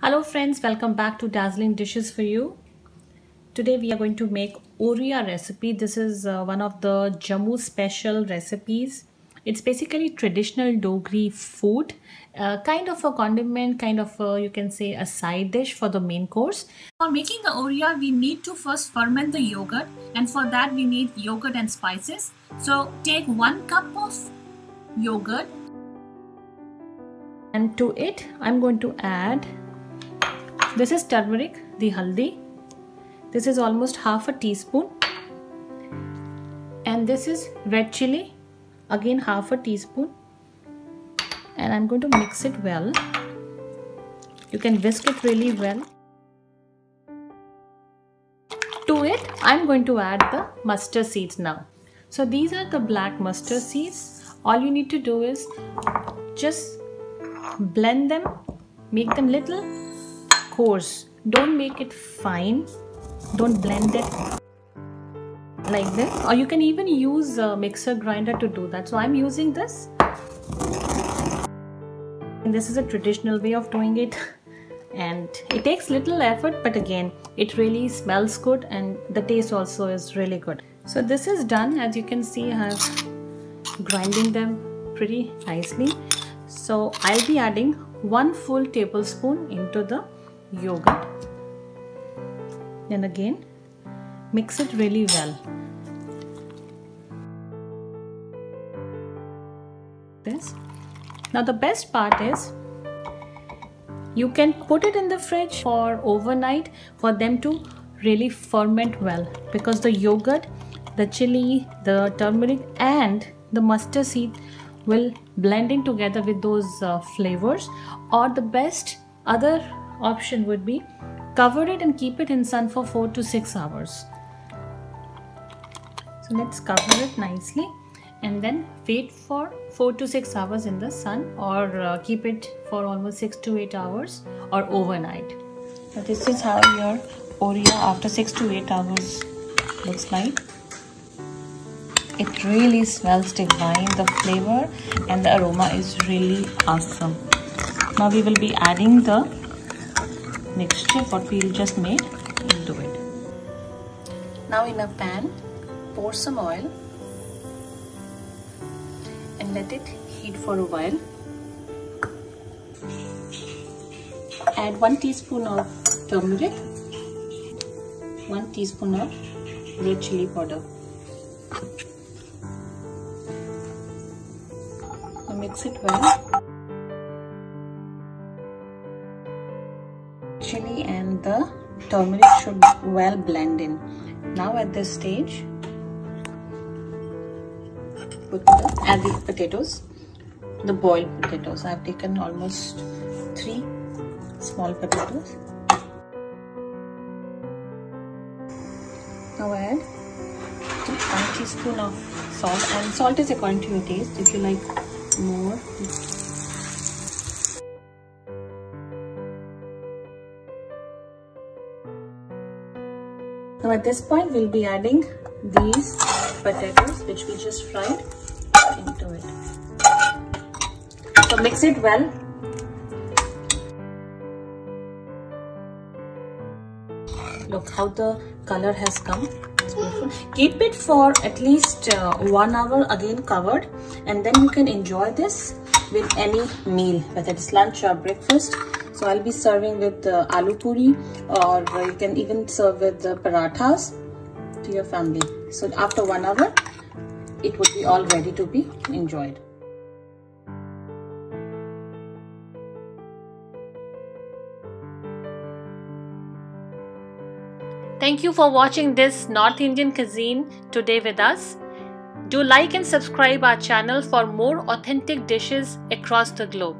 Hello friends, welcome back to Dazzling Dishes for You. Today we are going to make Oria recipe. This is one of the Jammu special recipes. It's basically traditional Dogri food, kind of a condiment, kind of you can say a side dish for the main course. For making the Oria, we need to first ferment the yogurt, and for that we need yogurt and spices. So take 1 cup of yogurt, and to it I'm going to add, this is turmeric, the haldi. This is almost half a teaspoon. And this is red chili, again half a teaspoon. And I'm going to mix it well. You can whisk it really well. To it, I'm going to add the mustard seeds now. So these are the black mustard seeds. All you need to do is just blend them, make them little coarse. Don't make it fine. Don't blend it like this. Or you can even use a mixer grinder to do that. So I'm using this. And this is a traditional way of doing it. And it takes little effort, but again, it really smells good and the taste also is really good. So this is done. As you can see, I have grinding them pretty nicely. So I'll be adding 1 full tablespoon into the yogurt. Then again, mix it really well. This. Now the best part is, you can put it in the fridge for overnight for them to really ferment well, because the yogurt, the chili, the turmeric and the mustard seed will blend in together with those flavors. Or the best other option would be cover it and keep it in sun for 4 to 6 hours. So let's cover it nicely and then wait for 4 to 6 hours in the sun, or keep it for almost 6 to 8 hours or overnight. So this is how your Oria after 6 to 8 hours looks like. It really smells divine. The flavor and the aroma is really awesome. Now we will be adding the mixture what we just made into it. Now in a pan, pour some oil and let it heat for a while. Add 1 teaspoon of turmeric, 1 teaspoon of red chili powder. Now mix it well. Chili and the turmeric should well blend in. Now at this stage, add the potatoes, the boiled potatoes. I have taken almost 3 small potatoes. Now add 1 teaspoon of salt, and salt is according to your taste. If you like more, now at this point we'll be adding these potatoes which we just fried into it. So mix it well. Look how the color has come. It's beautiful. Keep it for at least 1 hour again covered, and then you can enjoy this with any meal, whether it's lunch or breakfast. So I'll be serving with aloo puri, or you can even serve with parathas to your family. So after 1 hour, it would be all ready to be enjoyed. Thank you for watching this North Indian cuisine today with us. Do like and subscribe our channel for more authentic dishes across the globe.